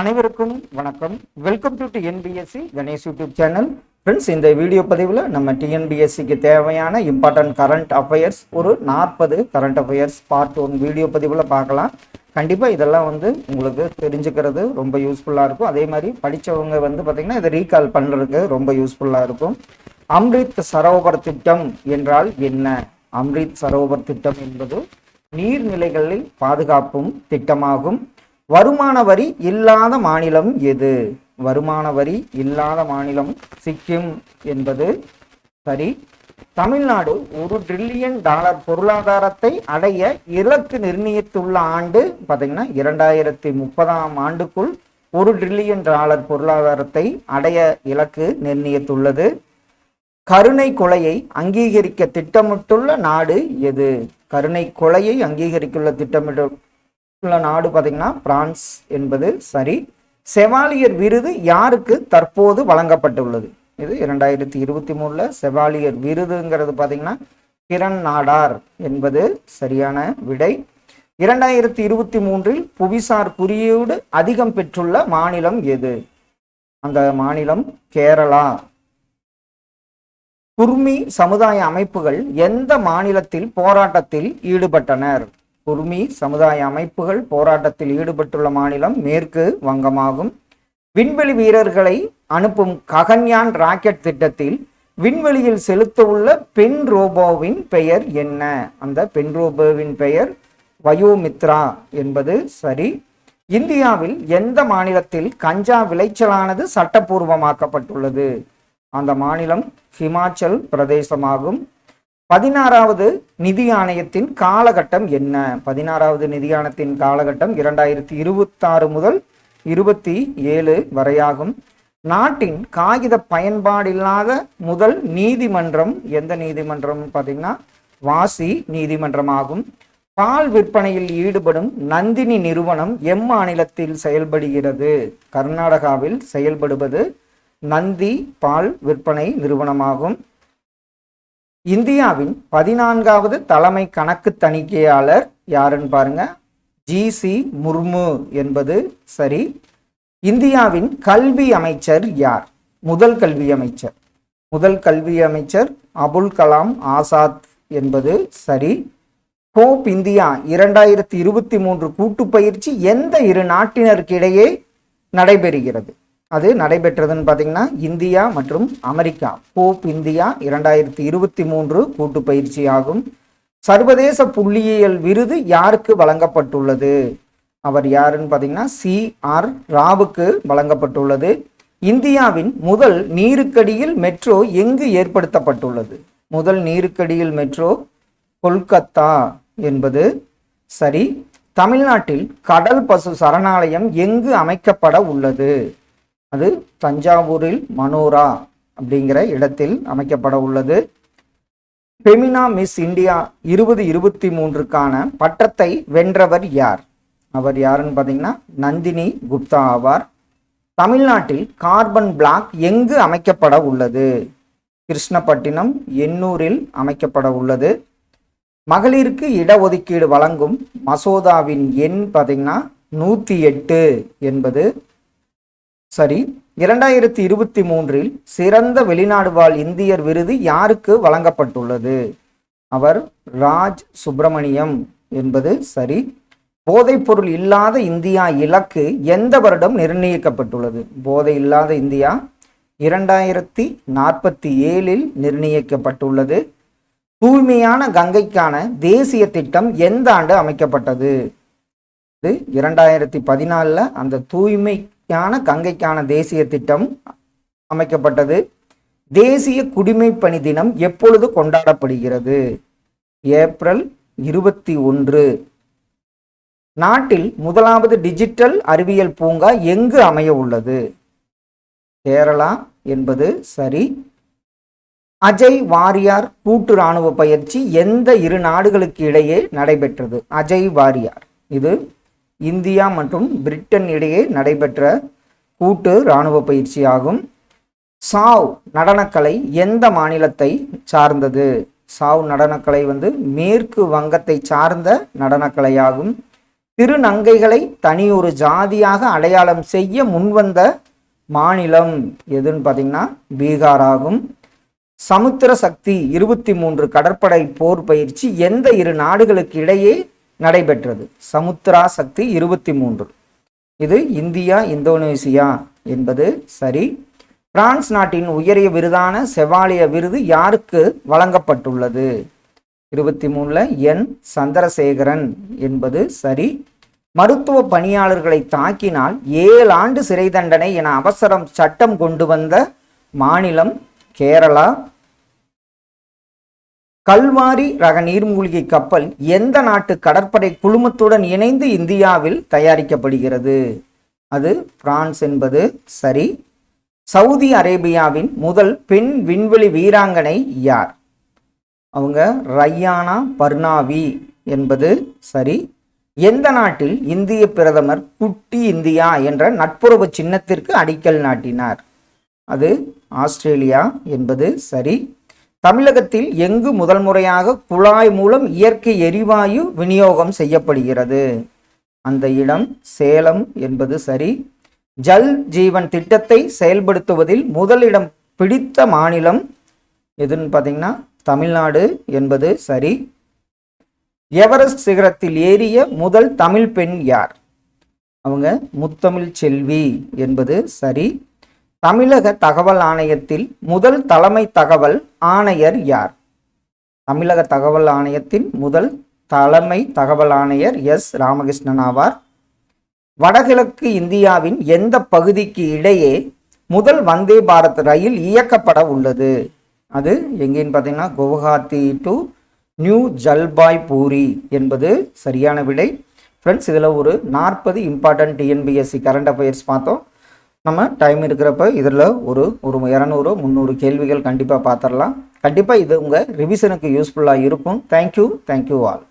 அனைவருக்கும் வணக்கம். Welcome to TNPSC Ganesh YouTube channel. Friends, இந்த வீடியோ பதிவில் நம்ம டிஎன்பிஎஸ்சிக்கு தேவையான இம்பார்ட்டன்ட் கரண்ட் அஃபேர்ஸ் ஒரு 40 கரண்ட் அஃபேர்ஸ் பார்ட் 1 வீடியோ பதிவில் பார்க்கலாம். கண்டிப்பாக இதெல்லாம் உங்களுக்கு தெரிஞ்சுக்கிறது ரொம்ப யூஸ்ஃபுல்லாக இருக்கும். அதே மாதிரி படித்தவங்க பார்த்திங்கன்னா இதை ரீகால் பண்ணுறதுக்கு ரொம்ப யூஸ்ஃபுல்லாக இருக்கும். அம்ரித் சரோவர் திட்டம் என்றால் என்ன? அம்ரித் சரோவர் திட்டம் என்பது நீர்நிலைகளை பாதுகாப்பும் திட்டமாகும். வருமான வரி இல்லாத மாநிலம் எது? வருமான வரி இல்லாத மாநிலம் சிக்கிம் என்பது சரி. தமிழ்நாடு $1 டிரில்லியன் பொருளாதாரத்தை அடைய இலக்கு நிர்ணயித்துள்ள ஆண்டு பார்த்தீங்கன்னா 2030 ஆண்டுக்குள் $1 டிரில்லியன் பொருளாதாரத்தை அடைய இலக்கு நிர்ணயித்துள்ளது. கருணை கொலையை அங்கீகரிக்க திட்டமிட்டுள்ள நாடு எது? கருணை கொலையை அங்கீகரித்துள்ள திட்டமிட்டுள்ள நாடு பார்த்தீங்கன்னா பிரான்ஸ் என்பது சரி. செவாலியர் விருது யாருக்கு தற்போது வழங்கப்பட்டுள்ளது? இது 2023 செவாலியர் விருதுங்கிறது பார்த்தீங்கன்னா கிரண் நாடார் என்பது சரியான விடை. 2023 புவிசார் குறியீடு அதிகம் பெற்றுள்ள மாநிலம் எது? அந்த மாநிலம் கேரளா. குர்மி சமுதாய அமைப்புகள் எந்த மாநிலத்தில் போராட்டத்தில் ஈடுபட்டனர்? குர்மி சமுதாய அமைப்புகள் போராட்டத்தில் ஈடுபட்டுள்ள மாநிலம் மேற்கு வங்கமாகும். விண்வெளி வீரர்களை அனுப்பும் ககன்யான் ராக்கெட் திட்டத்தில் விண்வெளியில் செலுத்த உள்ள பெண் ரோபோவின் பெயர் என்ன? அந்த பெண் ரோபோவின் பெயர் வயோமித்ரா என்பது சரி. இந்தியாவில் எந்த மாநிலத்தில் கஞ்சா விளைச்சலானது சட்டப்பூர்வமாக்கப்பட்டுள்ளது? அந்த மாநிலம் ஹிமாச்சல் பிரதேசமாகும். 16வது நிதி ஆணையத்தின் காலகட்டம் என்ன? 16வது நிதி ஆணையத்தின் காலகட்டம் 2026 முதல் 27 வரையாகும். நாட்டின் காகித பயன்பாடில்லாத முதல் நீதிமன்றம் எந்த நீதிமன்றம் பார்த்தீங்கன்னா வாசி நீதிமன்றமாகும். பால் விற்பனையில் ஈடுபடும் நந்தினி நிறுவனம் மாநிலத்தில் செயல்படுகிறது? கர்நாடகாவில் செயல்படுவது நந்தி பால் விற்பனை நிறுவனமாகும். இந்தியாவின் 14வது தலைமை கணக்கு தணிக்கையாளர் யாருன்னு பாருங்க, ஜி.சி. முர்மு என்பது சரி. இந்தியாவின் கல்வி அமைச்சர் யார்? முதல் கல்வி அமைச்சர். முதல் கல்வி அமைச்சர் அபுல் கலாம் ஆசாத் என்பது சரி. கோப் இந்தியா 2023 கூட்டு பயிற்சி எந்த இரு நாட்டினருக்கிடையே நடைபெறுகிறது? அது நடைபெற்றதுன்னு பார்த்தீங்கன்னா இந்தியா மற்றும் அமெரிக்கா. கோப் இந்தியா 2023 கூட்டு பயிற்சி ஆகும். சர்வதேச புள்ளியியல் விருது யாருக்கு வழங்கப்பட்டுள்ளது? அவர் யாருன்னு பார்த்தீங்கன்னா C.R. ராவுக்கு வழங்கப்பட்டுள்ளது. இந்தியாவின் முதல் நீருக்கடியில் மெட்ரோ எங்கு ஏற்படுத்தப்பட்டுள்ளது? முதல் நீருக்கடியில் மெட்ரோ கொல்கத்தா என்பது சரி. தமிழ்நாட்டில் கடல் பசு சரணாலயம் எங்கு அமைக்கப்பட உள்ளது? அது தஞ்சாவூரில் மனோரா அப்படிங்கிற இடத்தில் அமைக்கப்பட உள்ளது. ஃபெமினா மிஸ் இந்தியா 2023க்கான பட்டத்தை வென்றவர் யார்? அவர் யாருன்னு பார்த்தீங்கன்னா நந்தினி குப்தா ஆவார். தமிழ்நாட்டில் கார்பன் பிளாக் எங்கு அமைக்கப்பட உள்ளது? கிருஷ்ணப்பட்டினம் எண்ணூரில் அமைக்கப்பட உள்ளது. மகளிருக்கு இடஒதுக்கீடு வழங்கும் மசோதாவின் எண் பார்த்தீங்கன்னா 108 என்பது சரி. 2023 சிறந்த வெளிநாடு வாழ் இந்தியர் விருது யாருக்கு வழங்கப்பட்டுள்ளது? அவர் ராஜ் சுப்பிரமணியம் என்பது சரி. போதைப்பொருள் இல்லாத இந்தியா இலக்கு எந்த வருடம் நிர்ணயிக்கப்பட்டுள்ளது? போதை இல்லாத இந்தியா 2047 நிர்ணயிக்கப்பட்டுள்ளது. தூய்மையான கங்கைக்கான தேசிய திட்டம் எந்த ஆண்டு அமைக்கப்பட்டது? இது 2014 அந்த தூய்மையான கங்கைக்கான தேசிய திட்டம் அமைக்கப்பட்டது. தேசிய குடிமைப்பணி தினம் எப்பொழுது கொண்டாடப்படுகிறது? ஏப்ரல் 21. நாட்டில் முதலாவது டிஜிட்டல் அறிவியல் பூங்கா எங்கு அமைய உள்ளது? கேரளா என்பது சரி. அஜய் வாரியார் கூட்டு இராணுவ பயிற்சி எந்த இரு நாடுகளுக்கு இடையே நடைபெற்றது? அஜய் வாரியார் இது இந்தியா மற்றும் பிரிட்டன் இடையே நடைபெற்ற கூட்டு இராணுவ பயிற்சி ஆகும். சாவ் நடனக்கலை எந்த மாநிலத்தை சார்ந்தது? சாவ் நடனக்கலை மேற்கு வங்கத்தை சார்ந்த நடனக்கலையாகும். திருநங்கைகளை தனியொரு ஜாதியாக அடையாளம் செய்ய முன்வந்த மாநிலம் எதுன்னு பார்த்தீங்கன்னா பீகார் ஆகும். சமுத்திர சக்தி 23 கடற்படை போர் பயிற்சி எந்த இரு நாடுகளுக்கு இடையே நடைபெற்றது? சமுத்திரா சக்தி 23. இது இந்தியா இந்தோனேசியா என்பது சரி. பிரான்ஸ் நாட்டின் உயரிய விருதான செவாலிய விருது யாருக்கு வழங்கப்பட்டுள்ளது? 23ல என் சந்திரசேகரன் என்பது சரி. மருத்துவ பணியாளர்களை தாக்கினால் 7 ஆண்டு சிறை தண்டனை என அவசரம் சட்டம் கொண்டு வந்த மாநிலம் கேரளா. கல்வாரி ரக நீர்மூழ்கி கப்பல் எந்த நாட்டு கடற்படை குழுமத்துடன் இணைந்து இந்தியாவில் தயாரிக்கப்படுகிறது? அது பிரான்ஸ் என்பது சரி. சவுதி அரேபியாவின் முதல் பெண் விண்வெளி வீராங்கனை யார்? அவங்க ரயானா பர்னாவி என்பது சரி. எந்த நாட்டில் இந்திய பிரதமர் குட்டி இந்தியா என்ற நட்புறவு சின்னத்திற்கு அடிக்கல் நாட்டினார்? அது ஆஸ்திரேலியா என்பது சரி. தமிழகத்தில் எங்கு முதல் முறையாக குழாய் மூலம் இயற்கை எரிவாயு விநியோகம் செய்யப்படுகிறது? அந்த இடம் சேலம் என்பது சரி. ஜல் ஜீவன் திட்டத்தை செயல்படுத்துவதில் முதலிடம் பிடித்த மாநிலம் எதுன்னு பார்த்தீங்கன்னா தமிழ்நாடு என்பது சரி. எவரெஸ்ட் சிகரத்தில் ஏறிய முதல் தமிழ் பெண் யார்? அவங்க முத்தமிழ் செல்வி என்பது சரி. தமிழக தகவல் ஆணையத்தில் முதல் தலைமை தகவல் ஆணையர் யார்? தமிழக தகவல் ஆணையத்தின் முதல் தலைமை தகவல் ஆணையர் எஸ் ராமகிருஷ்ணன் ஆவார். வடகிழக்கு இந்தியாவின் எந்த பகுதிக்கு இடையே முதல் வந்தே பாரத் ரயில் இயக்கப்பட உள்ளது? அது எங்கேன்னு பார்த்தீங்கன்னா குவஹாத்தி டு நியூ ஜல்பாய்பூரி என்பது சரியான விடை. ஃப்ரெண்ட்ஸ், இதில் ஒரு 40 இம்பார்ட்டன்ட் டிஎன்பிஎஸ்சி கரண்ட் அஃபேர்ஸ் பார்த்தோம். நம்ம டைம் இருக்கிறப்ப இதில் ஒரு 200-300 கேள்விகள் கண்டிப்பாக பார்த்துடலாம். கண்டிப்பாக இது உங்கள் ரிவிஷனுக்கு யூஸ்ஃபுல்லாக இருக்கும். Thank you all.